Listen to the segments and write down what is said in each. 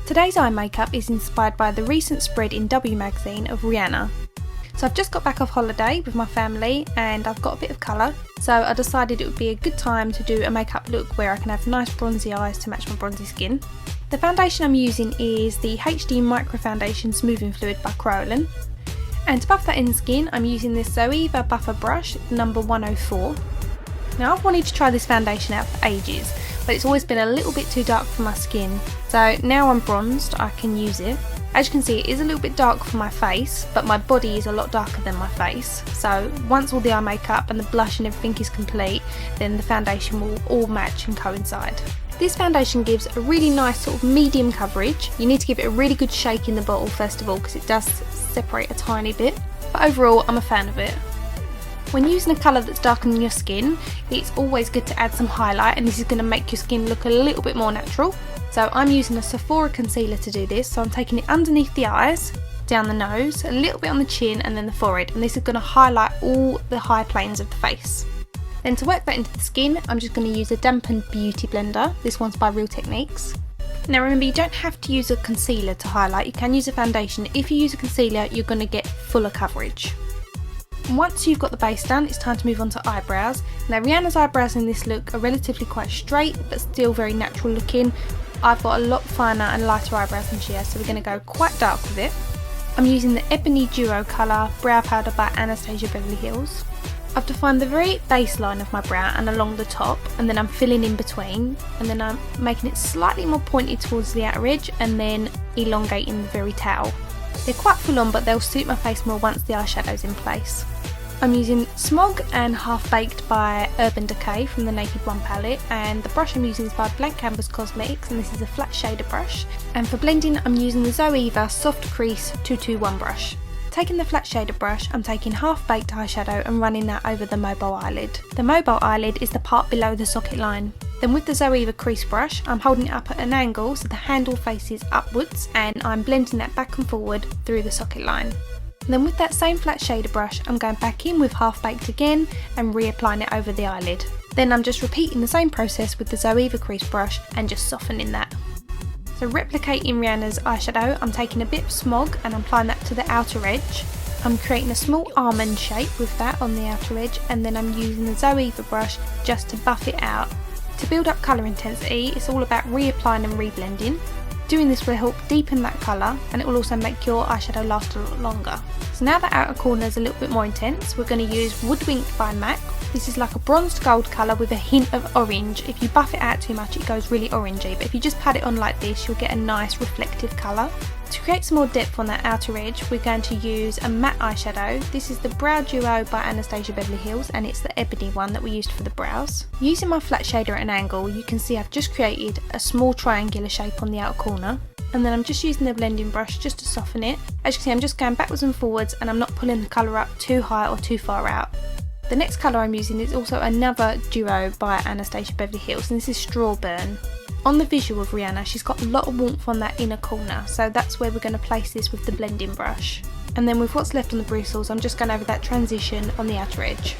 Today's eye makeup is inspired by the recent spread in W magazine of Rihanna. So I've just got back off holiday with my family and I've got a bit of colour, so I decided it would be a good time to do a makeup look where I can have nice bronzy eyes to match my bronzy skin. The foundation I'm using is the HD Micro Foundation Smoothing Fluid by Kryolan. And to buff that in skin, I'm using this Zoeva Buffer Brush number 104. Now I've wanted to try this foundation out for ages, but it's always been a little bit too dark for my skin, so now I'm bronzed I can use it. As you can see, it is a little bit dark for my face, but my body is a lot darker than my face, so once all the eye makeup and the blush and everything is complete, then the foundation will all match and coincide. This foundation gives a really nice sort of medium coverage. You need to give it a really good shake in the bottle first of all, because it does separate a tiny bit, but overall I'm a fan of it. When using a colour that's darker than your skin, it's always good to add some highlight, and this is going to make your skin look a little bit more natural. So I'm using a Sephora concealer to do this, so I'm taking it underneath the eyes, down the nose, a little bit on the chin and then the forehead, and this is going to highlight all the high planes of the face. Then to work that into the skin, I'm just going to use a dampened beauty blender. This one's by Real Techniques. Now remember, you don't have to use a concealer to highlight, you can use a foundation. If you use a concealer, you're going to get fuller coverage. Once you've got the base done, it's time to move on to eyebrows. Now Rihanna's eyebrows in this look are relatively quite straight, but still very natural looking. I've got a lot finer and lighter eyebrows than she has, so we're going to go quite dark with it. I'm using the Ebony Duo colour Brow Powder by Anastasia Beverly Hills. I've defined the very base line of my brow and along the top, and then I'm filling in between, and then I'm making it slightly more pointed towards the outer edge and then elongating the very tail. They're quite full on, but they'll suit my face more once the eyeshadow's in place. I'm using Smog and Half Baked by Urban Decay from the Naked One palette, and the brush I'm using is by Blank Canvas Cosmetics, and this is a flat shader brush. And for blending, I'm using the Zoeva Soft Crease 221 brush. Taking the flat shader brush, I'm taking Half Baked eyeshadow and running that over the mobile eyelid. The mobile eyelid is the part below the socket line. Then with the Zoeva crease brush, I'm holding it up at an angle so the handle faces upwards, and I'm blending that back and forward through the socket line. Then with that same flat shader brush, I'm going back in with Half Baked again and reapplying it over the eyelid. Then I'm just repeating the same process with the Zoeva crease brush and just softening that. So replicating Rihanna's eyeshadow, I'm taking a bit of Smog and I'm applying that to the outer edge. I'm creating a small almond shape with that on the outer edge, and then I'm using the Zoeva brush just to buff it out. To build up colour intensity, it's all about reapplying and reblending. Doing this will help deepen that colour, and it will also make your eyeshadow last a lot longer. So now the outer corner is a little bit more intense, we're going to use Woodwinked by MAC. This is like a bronzed gold colour with a hint of orange. If you buff it out too much, it goes really orangey, but if you just pat it on like this, you'll get a nice reflective colour. To create some more depth on that outer edge, we're going to use a matte eyeshadow. This is the Brow Duo by Anastasia Beverly Hills, and it's the ebony one that we used for the brows. Using my flat shader at an angle, you can see I've just created a small triangular shape on the outer corner, and then I'm just using the blending brush just to soften it. As you can see, I'm just going backwards and forwards, and I'm not pulling the colour up too high or too far out. The next colour I'm using is also another duo by Anastasia Beverly Hills, and this is Strawburn. On the visual of Rihanna, she's got a lot of warmth on that inner corner, so that's where we're going to place this with the blending brush. And then with what's left on the bristles, I'm just going over that transition on the outer edge.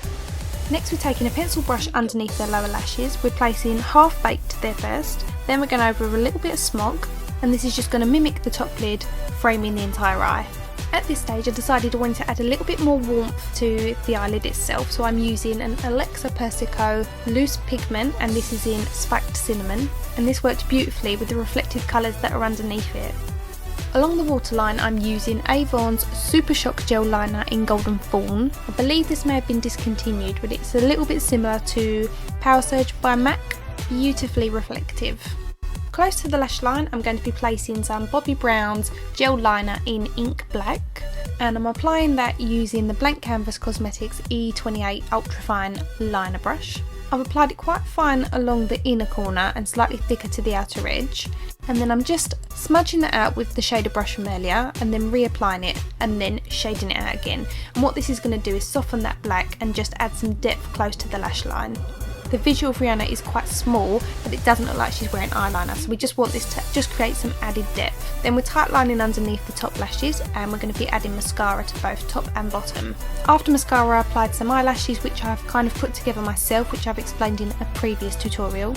Next, we're taking a pencil brush underneath the lower lashes. We're placing Half Baked there first, then we're going over a little bit of Smog, and this is just going to mimic the top lid, framing the entire eye. At this stage, I decided I wanted to add a little bit more warmth to the eyelid itself, so I'm using an Alexa Persico loose pigment, and this is in Spiked Cinnamon, and this works beautifully with the reflective colours that are underneath it. Along the waterline, I'm using Avon's Super Shock Gel Liner in Golden Fawn. I believe this may have been discontinued, but it's a little bit similar to Power Surge by MAC, beautifully reflective. Close to the lash line, I'm going to be placing some Bobbi Brown's Gel Liner in Ink Black, and I'm applying that using the Blank Canvas Cosmetics E28 Ultrafine Liner Brush. I've applied it quite fine along the inner corner and slightly thicker to the outer edge, and then I'm just smudging that out with the shader brush from earlier and then reapplying it and then shading it out again. And what this is going to do is soften that black and just add some depth close to the lash line. The visual of Rihanna is quite small, but it doesn't look like she's wearing eyeliner, so we just want this to just create some added depth. Then we're tight lining underneath the top lashes, and we're going to be adding mascara to both top and bottom. After mascara, I applied some eyelashes which I've kind of put together myself, which I've explained in a previous tutorial.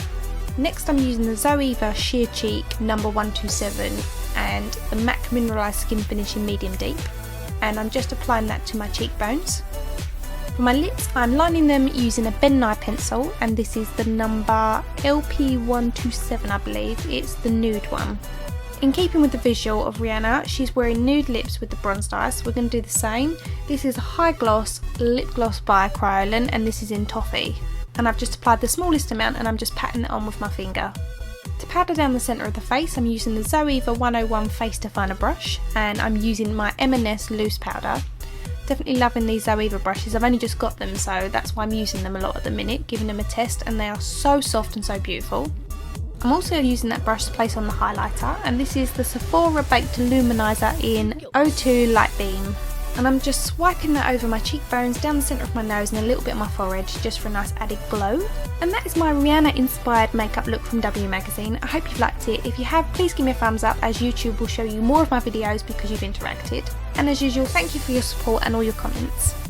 Next I'm using the Zoeva Sheer Cheek number 127 and the MAC Mineralized Skin Finish in Medium Deep, and I'm just applying that to my cheekbones. For my lips, I'm lining them using a Ben Nye pencil, and this is the number LP127 I believe, it's the nude one. In keeping with the visual of Rihanna, she's wearing nude lips with the bronzed eyes, so we're going to do the same. This is a high gloss lip gloss by Kryolan, and this is in Toffee. And I've just applied the smallest amount and I'm just patting it on with my finger. To powder down the centre of the face, I'm using the Zoeva 101 Face Definer brush, and I'm using my M&S loose powder. Definitely loving these Zoeva brushes. I've only just got them, so that's why I'm using them a lot at the minute, giving them a test, and they are so soft and so beautiful. I'm also using that brush to place on the highlighter, and this is the Sephora Baked Luminizer in O2 Light Beam. And I'm just swiping that over my cheekbones, down the centre of my nose and a little bit on my forehead, just for a nice added glow. And that is my Rihanna inspired makeup look from W Magazine. I hope you've liked it. If you have, please give me a thumbs up, as YouTube will show you more of my videos because you've interacted. And as usual, thank you for your support and all your comments.